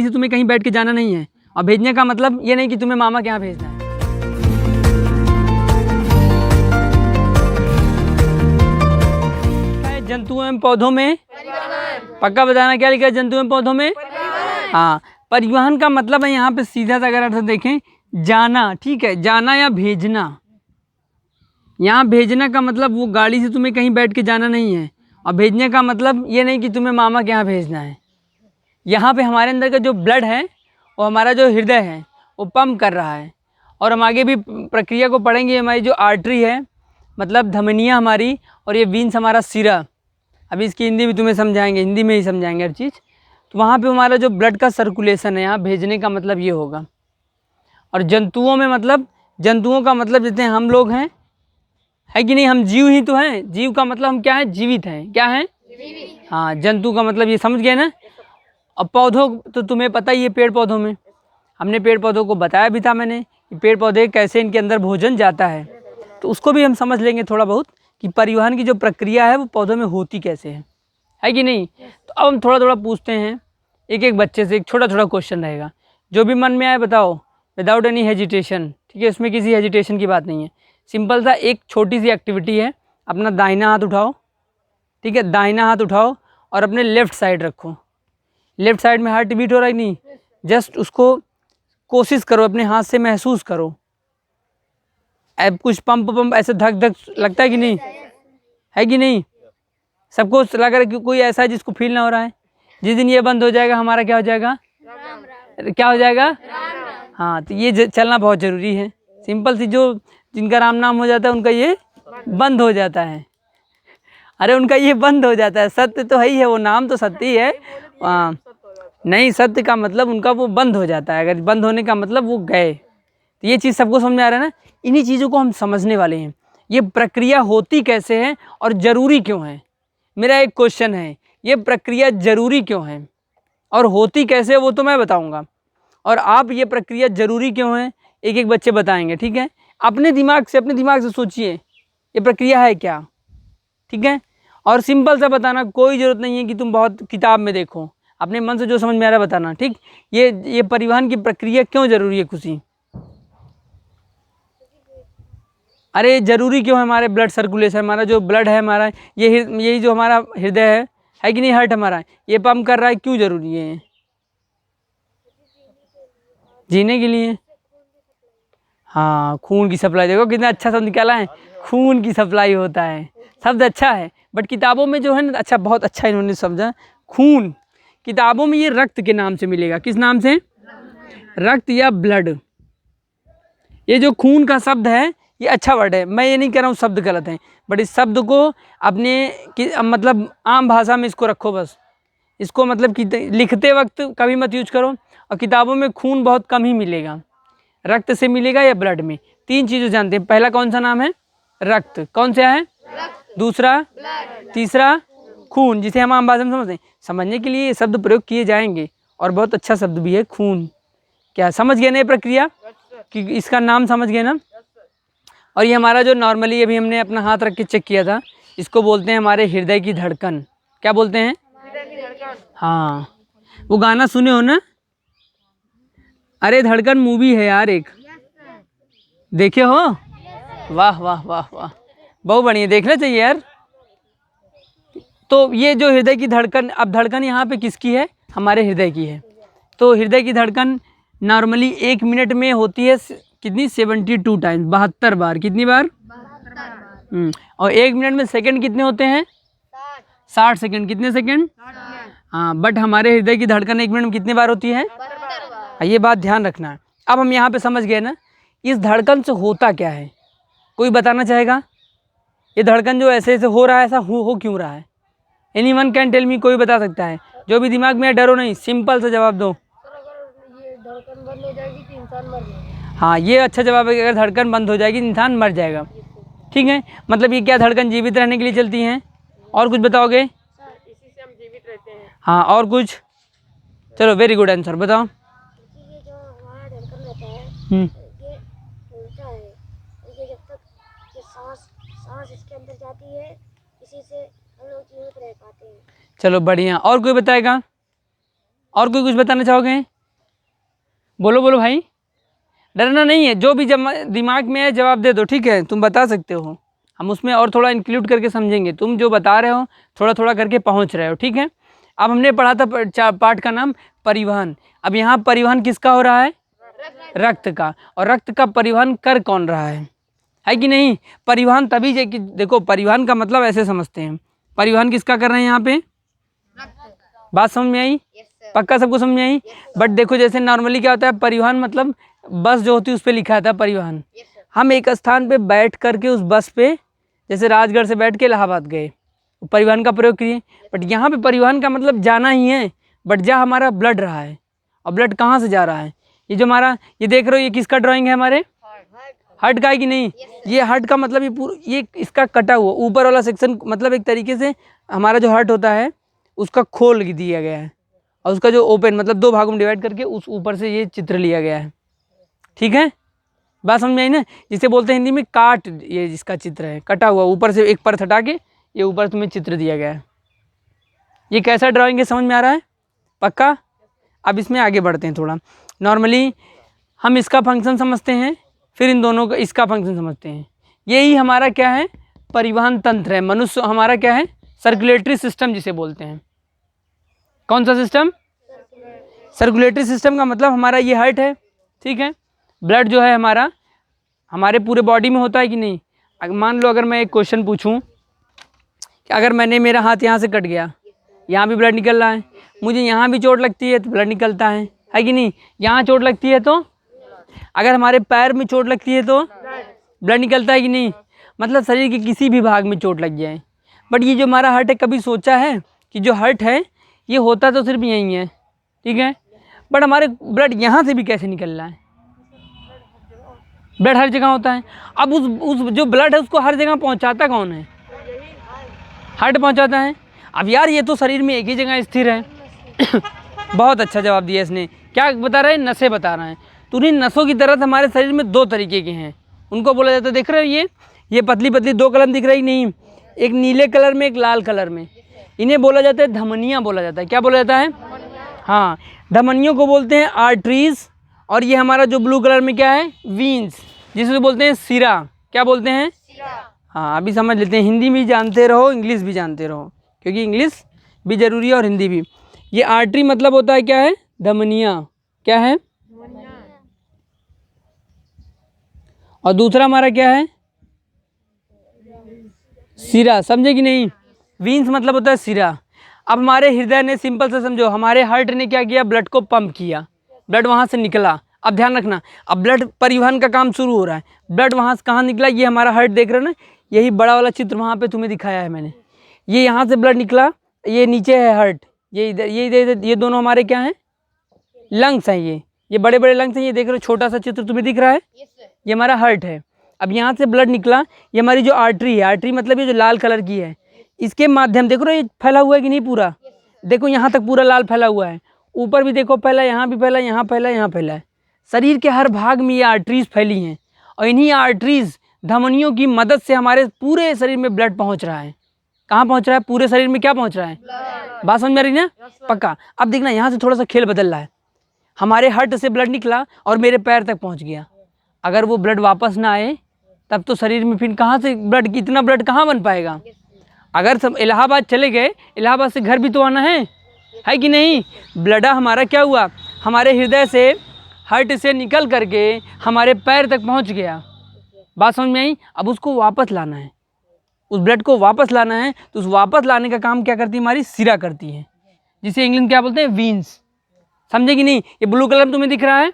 से तुम्हें कहीं बैठ के जाना नहीं है, और भेजने का मतलब ये नहीं कि तुम्हें मामा के यहाँ भेजना है। जंतुओं एवं पौधों में पक्का बताना, क्या लिखा है जंतुओं एवं पौधों में? हाँ, परिवहन का मतलब है यहाँ पे सीधा सा अगर अर्थ देखें, जाना। ठीक है, जाना या भेजना। यहाँ भेजना का मतलब वो गाड़ी से तुम्हें कहीं बैठ के जाना नहीं है, और भेजने का मतलब ये नहीं कि तुम्हें मामा के यहाँ भेजना है। यहाँ पे हमारे अंदर का जो ब्लड है, वो हमारा जो हृदय है वो पंप कर रहा है, और हम आगे भी प्रक्रिया को पढ़ेंगे। हमारी जो आर्टरी है मतलब धमनियाँ हमारी, और ये वीन्स हमारा सिरा, अभी इसकी हिंदी भी तुम्हें समझाएंगे, हिंदी में ही समझाएंगे हर चीज़। तो वहाँ पे हमारा जो ब्लड का सर्कुलेशन है, यहाँ भेजने का मतलब ये होगा। और जंतुओं में मतलब, जंतुओं का मतलब जैसे हम लोग हैं, है कि नहीं, हम जीव ही तो हैं। जीव का मतलब हम क्या है, जीवित हैं। क्या हैं? हाँ, जंतु का मतलब ये समझ गए ना। अब पौधों तो तुम्हें पता ही है, पेड़ पौधों में हमने पेड़ पौधों को बताया भी था मैंने कि पेड़ पौधे कैसे इनके अंदर भोजन जाता है, तो उसको भी हम समझ लेंगे थोड़ा बहुत कि परिवहन की जो प्रक्रिया है वो पौधों में होती कैसे है कि नहीं। तो अब हम थोड़ा थोड़ा पूछते हैं एक एक बच्चे से, एक छोटा छोटा क्वेश्चन रहेगा, जो भी मन में आए बताओ, विदाउट एनी हेजिटेशन। ठीक है, इसमें किसी हेजिटेशन की बात नहीं है, सिंपल सा एक छोटी सी एक्टिविटी है। अपना दाहिना हाथ उठाओ, ठीक है, दाहिना हाथ उठाओ और अपने लेफ्ट साइड रखो। लेफ्ट साइड में हार्ट बीट हो रहा है नहीं, जस्ट उसको कोशिश करो, अपने हाथ से महसूस करो। अब कुछ पंप ऐसे धक धक लगता है कि नहीं, है कि नहीं? सबको लग रहा है कि कोई ऐसा है जिसको फील ना हो रहा है। जिस दिन ये बंद हो जाएगा हमारा क्या हो जाएगा, क्या हो जाएगा? हाँ, तो ये चलना बहुत ज़रूरी है। सिंपल सी, जो जिनका राम नाम हो जाता है उनका ये बंद हो जाता है। अरे उनका ये बंद हो जाता है, सत्य तो है ही है, वो नाम तो सत्य ही है। नहीं, सत्य का मतलब उनका वो बंद हो जाता है। अगर बंद होने का मतलब वो गए, तो ये चीज़ सबको समझ में आ रहा है ना। इन्हीं चीज़ों को हम समझने वाले हैं, ये प्रक्रिया होती कैसे है और ज़रूरी क्यों है। मेरा एक क्वेश्चन है, ये प्रक्रिया ज़रूरी क्यों है और होती कैसे है वो तो मैं बताऊंगा, और आप ये प्रक्रिया ज़रूरी क्यों है एक एक बच्चे बताएंगे। ठीक है, अपने दिमाग से सोचिए ये प्रक्रिया है क्या। ठीक है, और सिंपल सा बताना, कोई ज़रूरत नहीं है कि तुम बहुत किताब में देखो, अपने मन से जो समझ में आ रहा है बताना। ठीक, ये परिवहन की प्रक्रिया क्यों ज़रूरी है खुशी? अरे ज़रूरी क्यों है? हमारे ब्लड सर्कुलेशन, हमारा जो ब्लड है हमारा, यही जो हमारा हृदय है कि नहीं, हार्ट हमारा, ये पंप कर रहा है, क्यों ज़रूरी है? जीने के लिए। हाँ, खून की सप्लाई, देखो कितना अच्छा शब्द निकाला है, खून की सप्लाई होता है। शब्द अच्छा है, बट किताबों में जो है ना, अच्छा, बहुत अच्छा इन्होंने समझा। खून किताबों में ये रक्त के नाम से मिलेगा। किस नाम से? रक्त या ब्लड। ये जो खून का शब्द है ये अच्छा वर्ड है, मैं ये नहीं कह रहा हूँ शब्द गलत है, बट इस शब्द को अपने मतलब आम भाषा में इसको रखो बस। इसको मतलब कि लिखते वक्त कभी मत यूज करो, और किताबों में खून बहुत कम ही मिलेगा। रक्त से मिलेगा या ब्लड में। तीन चीज़ें जानते हैं, पहला कौन सा नाम है? रक्त। कौन सा है? दूसरा, तीसरा खून, जिसे हम आम भाषा में समझते हैं। समझने के लिए ये शब्द प्रयोग किए जाएंगे, और बहुत अच्छा शब्द भी है खून। क्या समझ गए ना ये प्रक्रिया कि इसका नाम समझ गए ना? और ये हमारा जो नॉर्मली अभी हमने अपना हाथ रख के चेक किया था, इसको बोलते हैं हमारे हृदय की धड़कन। क्या बोलते हैं? हाँ, वो गाना सुने हो ना, अरे धड़कन मूवी है यार एक, देखे हो? वाह वाह वाह वाह, बहुत बढ़िया, देखना चाहिए यार। तो ये जो हृदय की धड़कन, अब धड़कन यहाँ पे किसकी है? हमारे हृदय की है। तो हृदय की धड़कन नॉर्मली 1 मिनट में होती है कितनी? 72 टाइम्स, 72 बार। कितनी बार? 72 बार। और 1 मिनट में सेकंड कितने होते हैं? 60 सेकंड। कितने सेकंड? हाँ, बट हमारे हृदय की धड़कन 1 मिनट में कितनी बार होती है? 72 बार। ये बात ध्यान रखना है। अब हम यहाँ पे समझ गए ना, इस धड़कन से होता क्या है? कोई बताना चाहेगा? ये धड़कन जो ऐसे ऐसे हो रहा है, ऐसा हो क्यों रहा है? एनीवन कैन टेल मी, कोई बता सकता है? जो भी दिमाग में है, डरो नहीं, सिंपल सा जवाब दो। ये धड़कन बंद हो जाएगी तो इंसान मर जाएगा। हाँ, ये अच्छा जवाब है कि अगर धड़कन बंद हो जाएगी इंसान मर जाएगा। ठीक है, मतलब ये क्या, धड़कन जीवित रहने के लिए चलती हैं? और कुछ बताओगे? इसी से हम जीवित रहते हैं। हाँ, और कुछ? चलो, वेरी गुड आंसर, बताओ। ये जो हमारा धड़कन रहता है, ये उल्टा है। ये जब तक ये सांस इसके अंदर जाती है, इसी से हम लोग जीवित रह पाते हैं। चलो बढ़िया, और कोई बताएगा? और कोई कुछ बताना चाहोगे? बोलो बोलो भाई, डरना नहीं है, जो भी दिमाग में है जवाब दे दो, ठीक है, तुम बता सकते हो, हम उसमें और थोड़ा इंक्लूड करके समझेंगे, तुम जो बता रहे हो थोड़ा थोड़ा करके पहुंच रहे हो, ठीक है। अब हमने पढ़ा था पाठ का नाम परिवहन। अब यहाँ परिवहन किसका हो रहा है? रक्त का। और रक्त का परिवहन कर कौन रहा है कि नहीं? परिवहन तभी देखो, परिवहन का मतलब ऐसे समझते हैं, परिवहन किसका कर रहे हैं यहाँ पे? बात समझ में आई? पक्का सबको समझ में आई? बट देखो जैसे नॉर्मली क्या होता है, परिवहन मतलब बस जो होती है उस पर लिखा था परिवहन। हम एक स्थान पे बैठ करके उस बस पे, जैसे राजगढ़ से बैठ के इलाहाबाद गए, परिवहन का प्रयोग किए। बट यहाँ पे परिवहन का मतलब जाना ही है, बट जा हमारा ब्लड रहा है, और ब्लड कहाँ से जा रहा है? ये जो हमारा, ये देख रहे हो, ये किसका ड्राइंग है? हमारे हार्ट का है कि नहीं? ये हार्ट का मतलब ये पूरा, ये इसका कटा हुआ ऊपर वाला सेक्शन, मतलब एक तरीके से हमारा जो हार्ट होता है उसका खोल दिया गया है, और उसका जो ओपन मतलब 2 भागों में डिवाइड करके उस ऊपर से ये चित्र लिया गया है, ठीक है। बात समझ में आई ना? जिसे बोलते हैं हिंदी में काट, ये जिसका चित्र है कटा हुआ, ऊपर से एक परत हटा के ये ऊपर तुम्हें चित्र दिया गया है। ये कैसा ड्राइंग है, समझ में आ रहा है? पक्का? अब इसमें आगे बढ़ते हैं थोड़ा। नॉर्मली हम इसका फंक्शन समझते हैं, फिर इन दोनों का इसका फंक्शन समझते हैं। यही हमारा क्या है? परिवहन तंत्र है। मनुष्य हमारा क्या है? सर्कुलेटरी सिस्टम जिसे बोलते हैं। कौन सा सिस्टम? सर्कुलेटरी सिस्टम का मतलब हमारा ये हार्ट है, ठीक है। ब्लड जो है हमारा, हमारे पूरे बॉडी में होता है कि नहीं? मान लो अगर मैं एक क्वेश्चन पूछूं कि अगर मेरा हाथ यहाँ से कट गया, यहाँ भी ब्लड निकल रहा है, मुझे यहाँ भी चोट लगती है तो ब्लड निकलता है कि नहीं? यहाँ चोट लगती है तो, अगर हमारे पैर में चोट लगती है तो ब्लड निकलता है कि नहीं? मतलब शरीर के किसी भी भाग में चोट लग जाए। बट ये जो हमारा हार्ट है, कभी सोचा है कि जो हार्ट है ये होता तो सिर्फ यहीं है, ठीक है, बट हमारे ब्लड यहाँ से भी कैसे निकल रहा है? ब्लड हर जगह होता है। अब उस जो ब्लड है उसको हर जगह पहुँचाता कौन है? हार्ट पहुँचाता है। अब यार ये तो शरीर में एक ही जगह स्थिर है। बहुत अच्छा जवाब दिया इसने। क्या बता रहे हैं? नसें बता रहे हैं। तो उन्हीं नसों की तरह हमारे शरीर में 2 तरीके के हैं, उनको बोला जाता है, देख रहे हो ये पतली पतली 2 कलम दिख रही नहीं, एक नीले कलर में एक लाल कलर में, इन्हें बोला जाता है धमनियाँ बोला जाता है। क्या बोला जाता है? हाँ, धमनियों को बोलते हैं आर्टरीज, और ये हमारा जो ब्लू कलर में क्या है? वीन्स, जिसे बोलते हैं सिरा। क्या बोलते हैं? हाँ, अभी समझ लेते हैं। हिंदी भी जानते रहो, इंग्लिश भी जानते रहो, क्योंकि इंग्लिश भी जरूरी है और हिंदी भी। ये आर्टरी मतलब होता है क्या है? धमनियाँ। क्या है? और दूसरा हमारा क्या है? सिरा। समझे कि नहीं? वीन्स मतलब होता है सिरा। अब हमारे हृदय ने, सिंपल से समझो, हमारे हार्ट ने क्या किया? ब्लड को पंप किया, ब्लड वहाँ से निकला। अब ध्यान रखना, अब ब्लड परिवहन का काम शुरू हो रहा है। ब्लड वहाँ से कहाँ निकला? ये हमारा हार्ट देख रहे हो ना, यही बड़ा वाला चित्र वहाँ पे तुम्हें दिखाया है मैंने। ये यहाँ से ब्लड निकला, ये नीचे है हार्ट, ये इधर, ये दोनों हमारे क्या हैं? लंग्स हैं। ये बड़े बड़े लंग्स हैं। ये देख रहे हो, छोटा सा चित्र तुम्हें दिख रहा है, ये हमारा हार्ट है। अब यहाँ से ब्लड निकला, ये हमारी जो आर्टरी है, आर्टरी मतलब ये जो लाल कलर की है, इसके माध्यम, देखो ना ये फैला हुआ है कि नहीं पूरा? देखो यहाँ तक पूरा लाल फैला हुआ है, ऊपर भी देखो फैला, यहाँ भी फैला, यहाँ फैला, यहाँ फैला है। शरीर के हर भाग में ये आर्टरीज फैली हैं, और इन्हीं आर्टरीज धमनियों की मदद से हमारे पूरे शरीर में ब्लड पहुँच रहा है। कहाँ पहुँच रहा है? पूरे शरीर में क्या पहुँच रहा है? बात समझ में आ रही ना? पक्का। अब देखना, यहाँ से थोड़ा सा खेल बदल रहा है। हमारे हार्ट से ब्लड निकला और मेरे पैर तक पहुँच गया। अगर वो ब्लड वापस ना आए तब तो शरीर में फिर कहाँ से ब्लड, इतना ब्लड कहाँ बन पाएगा? अगर सब इलाहाबाद चले गए, इलाहाबाद से घर भी तो आना है कि नहीं? ब्लड हमारा क्या हुआ? हमारे हृदय से, हार्ट से निकल करके हमारे पैर तक पहुंच गया। बात समझ में आई? अब उसको वापस लाना है, उस ब्लड को वापस लाना है, तो उस वापस लाने का काम क्या करती है? हमारी सिरा करती है, जिसे इंग्लिश में क्या बोलते हैं? वीन्स। समझे कि नहीं? ये ब्लू कलर तुम्हें दिख रहा है?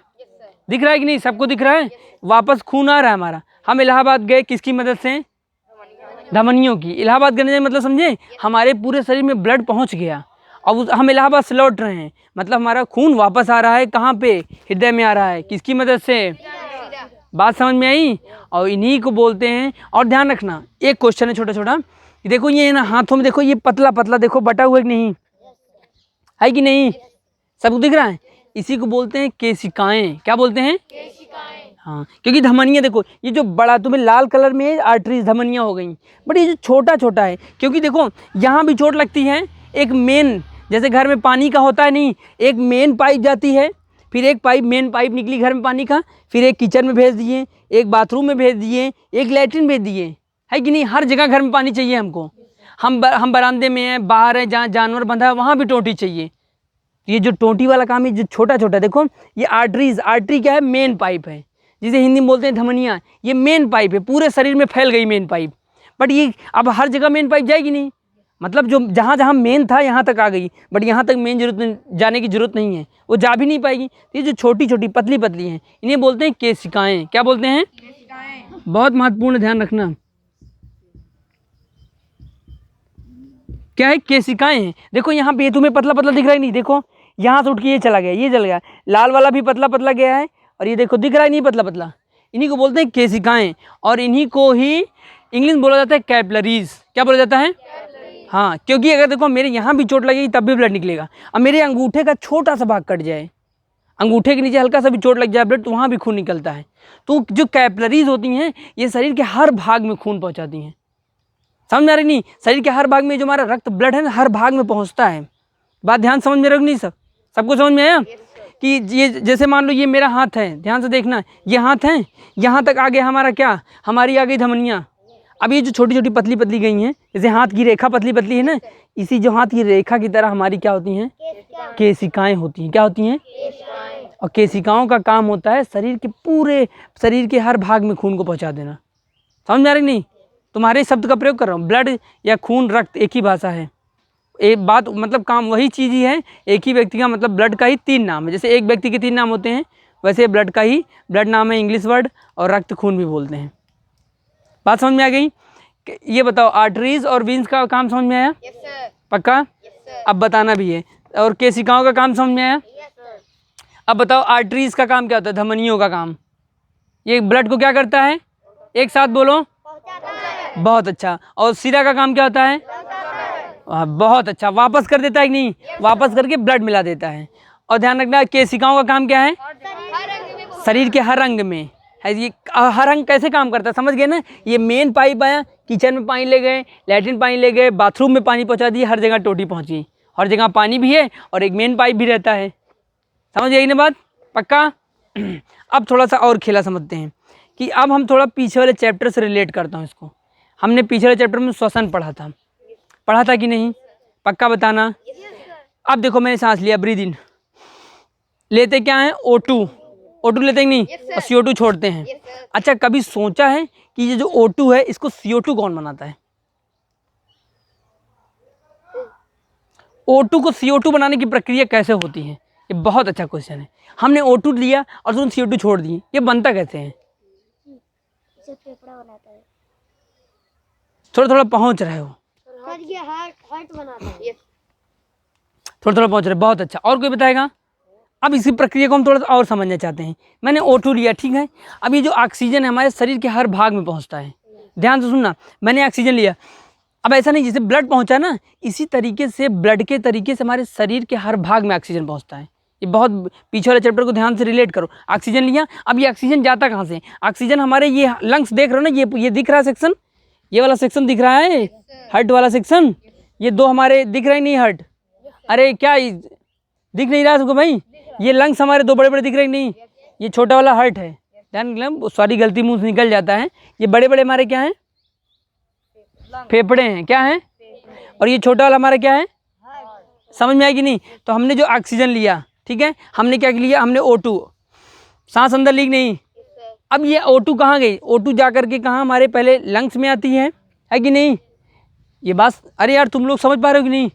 दिख रहा है कि नहीं? सबको दिख रहा है? वापस खून आ रहा है हमारा। हम इलाहाबाद गए किसकी मदद से? धमनियों की। इलाहाबाद गए मतलब समझे, हमारे पूरे शरीर में ब्लड पहुंच गया। अब हम इलाहाबाद से लौट रहे हैं, मतलब हमारा खून वापस आ रहा है। कहाँ पे? हृदय में आ रहा है। किसकी मदद से? बात समझ में आई? और इन्हीं को बोलते हैं। और ध्यान रखना, एक क्वेश्चन है छोटा छोटा, देखो ये ना हाथों में, देखो ये पतला पतला देखो बटा हुआ है कि नहीं? है कि नहीं? सबको दिख रहा है? इसी को बोलते हैं केशिकाएं। क्या बोलते हैं? हाँ, क्योंकि धमनियाँ देखो, ये जो बड़ा तुम्हें लाल कलर में आर्टरीज धमनियाँ हो गई, बट ये जो छोटा छोटा है, क्योंकि देखो यहाँ भी चोट लगती है, एक मेन जैसे घर में पानी का होता है नहीं, एक मेन पाइप जाती है, फिर एक मेन पाइप निकली घर में पानी का, फिर एक किचन में भेज दिए, एक बाथरूम में भेज दिए, एक लैट्रिन भेज दिए, है कि नहीं। हर जगह घर में पानी चाहिए हमको। हम बरामदे में हैं, बाहर है, जहाँ जानवर बंधा है वहाँ भी टोटी चाहिए। ये जो टोटी वाला काम है, जो छोटा छोटा देखो, ये आर्टरी क्या है, मेन पाइप है, जिसे हिंदी में बोलते हैं धमनियाँ। ये मेन पाइप है, पूरे शरीर में फैल गई मेन पाइप। बट ये अब हर जगह मेन पाइप जाएगी नहीं, मतलब जो जहाँ जहाँ मेन था यहाँ तक आ गई, बट यहाँ तक मेन जाने की जरूरत नहीं है, वो जा भी नहीं पाएगी। तो ये जो छोटी छोटी पतली पतली हैं, इन्हें बोलते हैं केशिकाएँ। क्या बोलते हैं? बहुत महत्वपूर्ण, ध्यान रखना, क्या है? केशिकाएँ हैं। देखो यहाँ पे ये तुम्हें पतला पतला दिख रहा है नहीं, देखो यहाँ से उठ के ये चला गया, ये चल गया, लाल वाला भी पतला पतला गया है, और ये देखो दिख रहा है नहीं पतला पतला, इन्हीं को बोलते हैं केशिकाएँ। और इन्हीं को ही इंग्लिश में बोला जाता है कैपिलरीज। क्या बोला जाता है? हाँ, क्योंकि अगर देखो मेरे यहाँ भी चोट लगेगी तब भी ब्लड निकलेगा। अब मेरे अंगूठे का छोटा सा भाग कट जाए, अंगूठे के नीचे हल्का सा भी चोट लग जाए ब्लड, तो वहाँ भी खून निकलता है। तो जो कैपिलरीज होती हैं ये शरीर के हर भाग में खून पहुँचाती हैं। समझ में आ रही नहीं? शरीर के हर भाग में जो हमारा रक्त ब्लड है ना, हर भाग में पहुँचता है। बात ध्यान समझ में रख नहीं, सबको समझ में आया? कि ये जैसे मान लो ये मेरा हाथ है, ध्यान से देखना, ये हाथ है, यहाँ तक आ गया हमारा क्या, हमारी आ गई धमनियाँ। अब ये जो छोटी छोटी पतली पतली गई हैं, जैसे हाथ की रेखा पतली पतली है ना, इसी जो हाथ की रेखा की तरह हमारी क्या होती हैं? केशिकाएँ होती हैं। क्या होती हैं? और केशिकाओं का काम होता है शरीर के पूरे शरीर के हर भाग में खून को पहुँचा देना। समझ में आ रही नहीं? तुम्हारे शब्द का प्रयोग कर रहा हूँ। ब्लड या खून, रक्त एक ही भाषा है, एक बात, मतलब काम वही चीज़ ही है। एक ही व्यक्ति का मतलब ब्लड का ही 3 नाम है। जैसे एक व्यक्ति के 3 नाम होते हैं, वैसे ब्लड का ही ब्लड नाम है इंग्लिश वर्ड, और रक्त खून भी बोलते हैं। बात समझ में आ गई? ये बताओ, आर्टरीज और वेन्स का काम समझ में आया? Yes sir. पक्का? Yes sir. अब बताना भी है। और केशिकाओं का काम समझ में आया? Yes sir. अब बताओ, आर्टरीज का काम क्या होता है? धमनियों का काम। ये ब्लड को क्या करता है? एक साथ बोलो। पहुंचाता है। बहुत अच्छा। और सिरा का काम क्या होता है? बहुत अच्छा। वापस कर देता है कि नहीं? वापस करके ब्लड मिला देता है। और ध्यान रखना, केशिकाओं का काम क्या है? हर अंग में शरीर के हर अंग में है। ये हर अंग कैसे काम करता है समझ गए ना? ये मेन पाइप आया, किचन में पानी ले गए, लैट्रिन पानी ले गए, बाथरूम में पानी पहुंचा दिए, हर जगह टोटी पहुंची, हर जगह पानी भी है और एक मेन पाइप भी रहता है। समझ गई ना बात? पक्का? अब थोड़ा सा और खेला समझते हैं कि अब हम थोड़ा पीछे वाले चैप्टर से रिलेट करता हूँ इसको। हमने पीछे वाले चैप्टर में श्वसन पढ़ा था कि नहीं? पक्का बताना। अब देखो मैंने सांस लिया, ब्रीद इन, लेते क्या है? O2 लेते हैं नहीं, और CO2 छोड़ते हैं। अच्छा, कभी सोचा है कि ये जो O2 है इसको CO2 कौन बनाता है? O2 को CO2 बनाने की प्रक्रिया कैसे होती है? ये बहुत अच्छा क्वेश्चन है। हमने O2 लिया और तुरंत CO2 छोड़ दिए, ये बनता कैसे है? फेफड़ा बनाता है। थोड़ा थोड़ा पहुंच रहे हो, सर ये हार्ट बनाता है। थोड़ा थोड़ा पहुंच रहे, बहुत अच्छा। और कोई बताएगा? अब इसी प्रक्रिया को हम थोड़ा और समझना चाहते हैं। मैंने O2 लिया, ठीक है। अब ये जो ऑक्सीजन है हमारे शरीर के हर भाग में पहुंचता है। ध्यान से सुनना, मैंने ऑक्सीजन लिया, अब ऐसा नहीं जैसे ब्लड पहुंचा ना, इसी तरीके से ब्लड के तरीके से हमारे शरीर के हर भाग में ऑक्सीजन पहुंचता है। ये बहुत पीछे वाले चैप्टर को ध्यान से रिलेट करो। ऑक्सीजन लिया, अब ये ऑक्सीजन जाता कहाँ से? ऑक्सीजन हमारे ये लंग्स देख रहे हो ना, ये दिख रहा है सेक्शन, ये वाला सेक्शन दिख रहा है, हार्ट वाला सेक्शन, ये 2 हमारे दिख रहे नहीं हार्ट? अरे क्या दिख नहीं रहा तुमको भाई? ये लंग्स हमारे 2 बड़े बड़े दिख रहे नहीं, ये छोटा वाला हार्ट है। ध्यान, सॉरी गलती मुंह से निकल जाता है। ये बड़े बड़े हमारे क्या हैं? फेफड़े हैं। क्या हैं? और ये छोटा वाला हमारा क्या है? समझ में आएगी नहीं? तो हमने जो ऑक्सीजन लिया, ठीक है, हमने क्या लिया? हमने O2, सांस अंदर ली नहीं। अब ये O2 कहाँ गई? O2 जा करके कहाँ? हमारे पहले लंग्स में आती है कि नहीं? ये बात, अरे यार तुम लोग समझ पा रहे हो कि नहीं?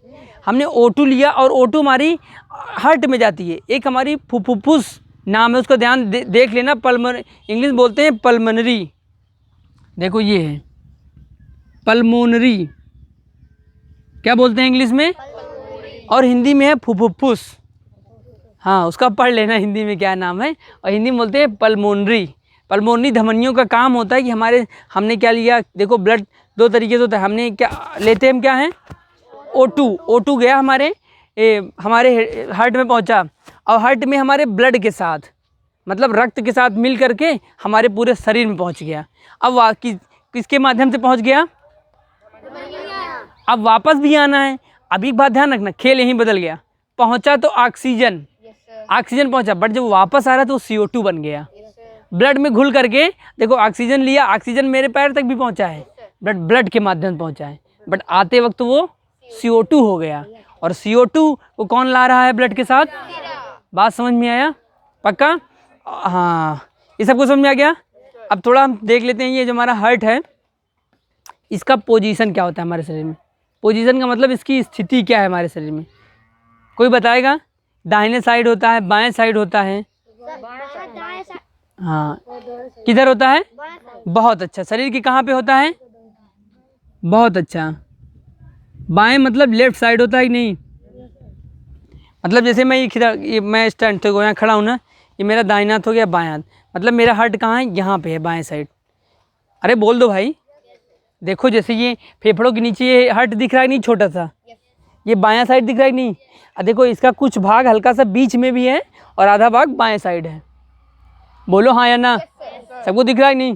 हमने O2 लिया और O2 हमारी हार्ट में जाती है। एक हमारी फुफ्फुस नाम है, उसका ध्यान देख लेना। इंग्लिश बोलते हैं पल्मोनरी। देखो ये है पल्मोनरी, क्या बोलते हैं इंग्लिश में? और हिंदी में है फुफ्फुस। हाँ, उसका पढ़ लेना हिंदी में क्या नाम है, और हिंदी में बोलते हैं पल्मोनरी। पल्मोनरी धमनियों का काम होता है कि हमने क्या लिया? देखो ब्लड 2 तरीके से होता है। हमने क्या लेते हैं? हम क्या हैं? O2 गया हमारे हार्ट में पहुंचा, और हार्ट में हमारे ब्लड के साथ, मतलब रक्त के साथ मिल करके हमारे पूरे शरीर में पहुंच गया। अब किसके माध्यम से पहुंच गया? अब वापस भी आना है। अभी एक बात ध्यान रखना, खेल यहीं बदल गया। पहुंचा तो ऑक्सीजन, ऑक्सीजन पहुंचा, बट जब वापस आ रहा तो CO2 बन गया। ब्लड में घुल करके देखो ऑक्सीजन लिया, ऑक्सीजन मेरे पैर तक भी पहुंचा है, ब्लड के माध्यम से पहुंचा है, बट आते वक्त वो CO2 हो गया। और CO2 को कौन ला रहा है ब्लड के साथ? बात समझ में आया? पक्का? हाँ, ये सबको समझ में आ गया। अब थोड़ा हम देख लेते हैं, ये जो हमारा हार्ट है इसका पोजीशन क्या होता है हमारे शरीर में। पोजीशन का मतलब इसकी स्थिति क्या है हमारे शरीर में, कोई बताएगा? दाहिने साइड होता है, बाएं साइड होता है? हाँ, किधर होता है? बहुत अच्छा। शरीर की कहाँ पे होता है? बहुत अच्छा। बाएं मतलब लेफ्ट साइड होता है कि नहीं? मतलब जैसे मैं ये मैं स्टैंड तो यहाँ खड़ा हूँ ना, ये मेरा दाहिना हाथ हो गया, बाएं हाथ, मतलब मेरा हार्ट कहाँ है? यहाँ पे है, बाएं साइड। अरे बोल दो भाई। देखो जैसे ये फेफड़ों के नीचे ये हार्ट दिख रहा है नहीं, छोटा सा, ये बायां साइड दिख रहा है कि नहीं? देखो इसका कुछ भाग हल्का सा बीच में भी है और आधा भाग बाएं साइड है। बोलो हाँ या ना? सबको दिख रहा है कि नहीं?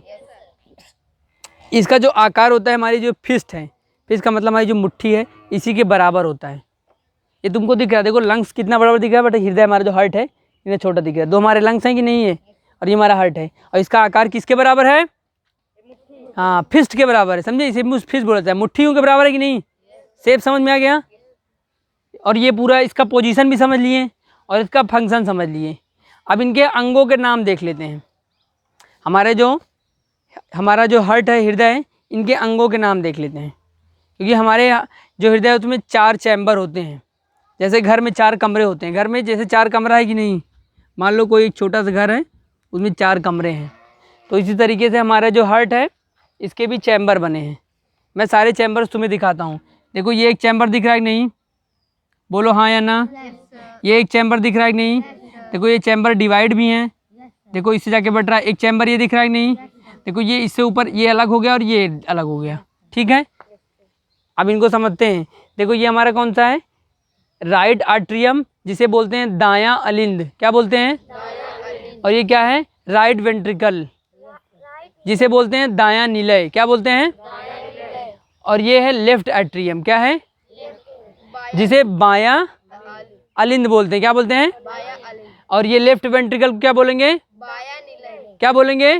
इसका जो आकार होता है, हमारी जो फिस्ट है, फिस्ट का मतलब हमारी जो मुट्ठी है, इसी के बराबर होता है। ये तुमको दिख रहा है, देखो लंग्स कितना बराबर दिख रहा है, बट हृदय हमारा जो हार्ट है इतना छोटा दिख रहा है। दो हमारे लंग्स हैं कि नहीं है, और ये हमारा हार्ट है, और इसका आकार किसके बराबर है? हाँ, फिस्ट के बराबर है। समझे? इसे फिस्ट बोला जाता है। मुट्ठियों के बराबर है कि नहीं? शेप समझ में आ गया? और ये पूरा इसका पोजीशन भी समझ लिए और इसका फंक्शन समझ लिए। अब इनके अंगों के नाम देख लेते हैं। हमारा जो हार्ट है, हृदय है, इनके अंगों के नाम देख लेते हैं। क्योंकि हमारे जो हृदय है उसमें 4 चैम्बर होते हैं। जैसे घर में 4 कमरे होते हैं, घर में जैसे 4 कमरा है कि नहीं, मान लो कोई एक छोटा सा घर है उसमें 4 कमरे हैं, तो इसी तरीके से हमारा जो हार्ट है इसके भी चैम्बर बने हैं। मैं सारे चैम्बर्स तुम्हें दिखाता हूँ। देखो ये एक चैम्बर दिख रहा है कि नहीं? बोलो हाँ या ना? ये एक चैम्बर दिख रहा है कि नहीं? देखो ये चैम्बर डिवाइड भी हैं, देखो इससे जाके बढ़ रहा है। एक चैम्बर ये दिख रहा है कि नहीं? देखो ये इससे ऊपर ये अलग हो गया और ये अलग हो गया। ठीक है, अब इनको समझते हैं। देखो ये हमारा कौन सा है? राइट आर्ट्रियम, जिसे बोलते हैं दायां अलिंद। क्या बोलते हैं? और ये क्या है? राइट वेंट्रिकल, जिसे बोलते हैं दायां निलय। क्या बोलते हैं? और ये है लेफ्ट आर्ट्रियम। क्या है? जिसे बायां अलिंद बोलते हैं। क्या बोलते हैं? और ये लेफ्ट वेंट्रिकल क्या बोलेंगे? क्या बोलेंगे?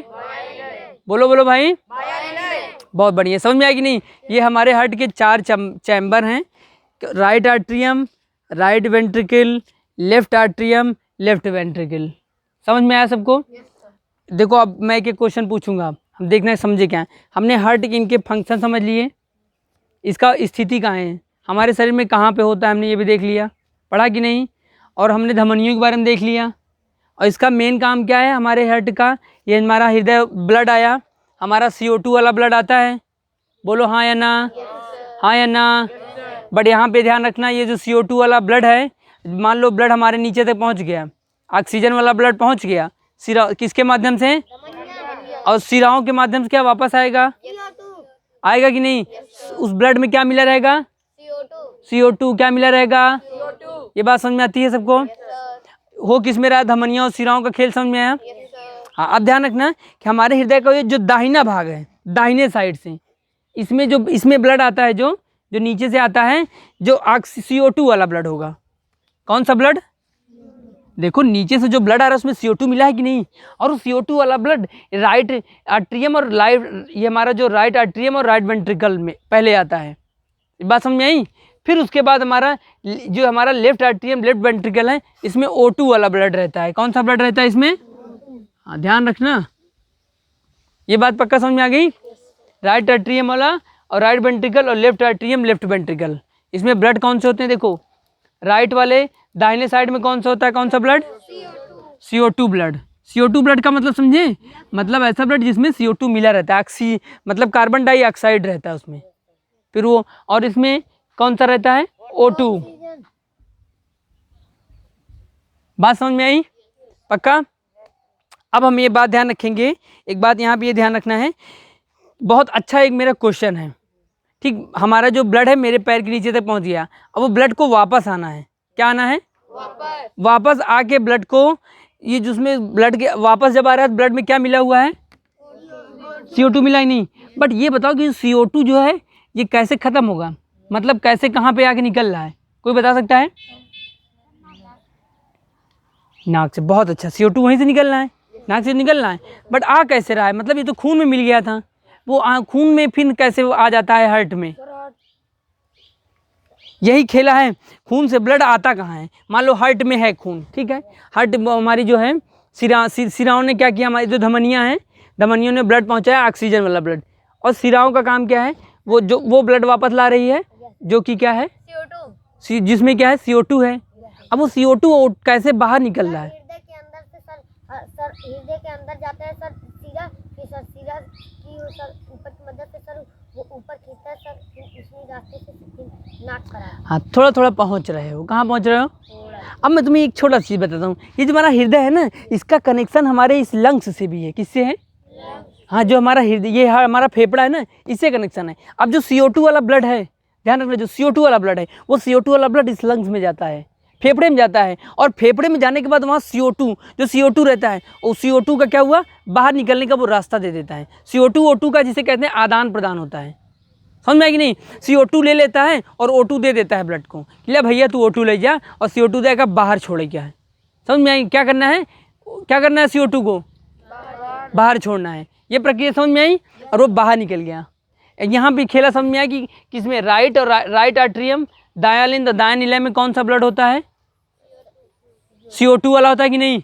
बोलो बोलो भाई। बहुत बढ़िया, समझ में आया कि नहीं? ये हमारे हार्ट के 4 चैम्बर हैं। Right atrium, right ventricle, left atrium, left ventricle. समझ में आया सबको? देखो अब मैं एक क्वेश्चन पूछूंगा, हम देखना है समझे क्या है। हमने हार्ट के इनके फंक्शन समझ लिए, इसका स्थिति कहाँ है, हमारे शरीर में कहाँ पे होता है, हमने ये भी देख लिया, पढ़ा कि नहीं? और हमने धमनियों के बारे में देख लिया, और इसका मेन काम क्या है हमारे हार्ट का। ये हमारा हृदय ब्लड आया, हमारा CO2 वाला ब्लड आता है। बोलो हाँ या ना? हाँ या ना? बट यहाँ पे ध्यान रखना, ये जो CO2 वाला ब्लड है, मान लो ब्लड हमारे नीचे तक पहुँच गया, ऑक्सीजन वाला ब्लड पहुँच गया, सिरा किसके माध्यम से? और सिराओं के माध्यम से क्या वापस आएगा? आएगा कि नहीं? उस ब्लड में क्या मिला रहेगा? CO2 क्या मिला रहेगा? ये बात समझ में आती है सबको? हो किस में रहा? धमनियों और सिराओं का खेल समझ में आया? हाँ, अब ध्यान रखना कि हमारे हृदय का ये जो दाहिना भाग है, दाहिने साइड से, इसमें ब्लड आता है, जो नीचे से आता है, जो CO2 वाला ब्लड होगा। कौन सा ब्लड? देखो नीचे से जो ब्लड आ रहा है उसमें CO2 मिला है कि नहीं? और उस CO2 वाला ब्लड राइट आर्ट्रियम और ये हमारा जो राइट आर्ट्रियम और राइट वेंट्रिकल में पहले आता है। बात समझ में आई? फिर उसके बाद हमारा लेफ्ट आर्ट्रियम, लेफ्ट वेंट्रिकल है, इसमें O2 वाला ब्लड रहता है। कौन सा ब्लड रहता है इसमें? हाँ, ध्यान रखना, ये बात पक्का समझ में आ गई? राइट आर्ट्रियम वाला और राइट वेंट्रिकल और लेफ्ट आर्ट्रियम, लेफ्ट वेंट्रिकल, इसमें ब्लड कौन से होते हैं? देखो राइट वाले दाहिने साइड में कौन सा होता है? कौन सा blood? CO2 blood. CO2 blood का मतलब समझे? मतलब ऐसा ब्लड जिसमें CO2 मिला रहता है, मतलब कार्बन डाइऑक्साइड रहता है उसमें। फिर वो, और इसमें कौन सा रहता है? O2। बात समझ में आई? पक्का? अब हम ये बात ध्यान रखेंगे, एक बात यहाँ पे ये ध्यान रखना है, बहुत अच्छा एक मेरा क्वेश्चन है। ठीक, हमारा जो ब्लड है मेरे पैर के नीचे तक पहुँच गया, अब वो ब्लड को वापस आना है। क्या आना है? वापस आके ब्लड को, ये जिसमें ब्लड के वापस जब आ रहा है ब्लड में क्या मिला हुआ है? CO2 मिला ही नहीं। बट ये बताओ कि CO2 जो है ये कैसे ख़त्म होगा? मतलब कैसे कहाँ पे आके निकल रहा है, कोई बता सकता है? नाक से, बहुत अच्छा। CO2 वहीं से निकलना है, नाक से निकलना है, बट आ कैसे रहा है? मतलब ये तो खून में मिल गया था, वो खून में फिर कैसे वो आ जाता है हार्ट में? यही खेला है, खून से ब्लड आता कहाँ है? मान लो हार्ट में है खून, ठीक है, हार्ट हमारी जो है सिराओं ने क्या किया, हमारी जो धमनियाँ हैं, धमनियों ने ब्लड पहुँचाया, ऑक्सीजन वाला ब्लड, और सिराओं का काम क्या है? वो ब्लड वापस ला रही है, जो कि क्या है? CO2 जिसमें क्या है? CO2 है। अब वो CO2 कैसे बाहर निकल रहा है? हृदय के अंदर से सर हृदय के अंदर जाता है सर सीधा, फिर सीधा की सर ऊपर की मदद से सर वो ऊपर खींचता है सर, फिर उसी रास्ते से फिर नाक पर आता है। हाँ, थोड़ा थोड़ा पहुँच रहे हो। कहाँ पहुँच रहे हो? अब मैं तुम्हें एक छोटा चीज़ बताता हूँ, ये जो हमारा हृदय है ना, इसका कनेक्शन हमारे इस लंग्स से भी है। किससे है? हाँ, जो हमारा हृदय, ये हमारा फेफड़ा है ना, इससे कनेक्शन है। अब जो CO2 वाला ब्लड है, ध्यान रखना, जो CO2 वाला ब्लड है, वो CO2 वाला ब्लड इस लंग्स में जाता है, फेफड़े में जाता है, और फेफड़े में जाने के बाद वहाँ जो CO2 रहता है, वो CO2 का क्या हुआ? बाहर निकलने का वो रास्ता दे देता है। CO2 O2 का जिसे कहते हैं आदान प्रदान होता है। समझ में आई कि नहीं? CO2 ले लेता है और O2 दे देता है ब्लड को, ले भैया तू O2 ले जा, और CO2 देगा बाहर छोड़े। क्या है? समझ में आई? क्या करना है? क्या करना है? CO2 को बाहर छोड़ना है। ये प्रक्रिया समझ में आई? और वो बाहर निकल गया। यहाँ भी खेला समझ में आया कि किसमें राइट और राइट आर्ट्रियम, दायां लिंब, दायां नीलय में कौन सा ब्लड होता है? CO2 वाला होता है कि नहीं?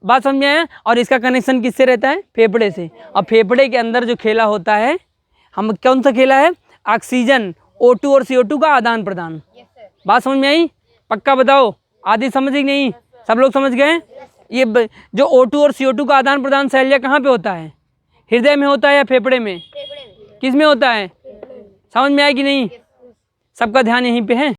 बात समझ में आया? और इसका कनेक्शन किससे रहता है? फेफड़े से। और फेफड़े के अंदर जो खेला होता है, हम कौन सा खेला है? ऑक्सीजन, O2 और CO2 का आदान प्रदान। बात समझ में आई? पक्का बताओ, आदि समझ ही नहीं? सब लोग समझ गए? ये जो O2 और CO2 का आदान प्रदान शैलिया कहाँ पे होता है? हृदय में होता है या फेफड़े में? किस में होता है? समझ में आया कि नहीं? सबका ध्यान यहीं पे है।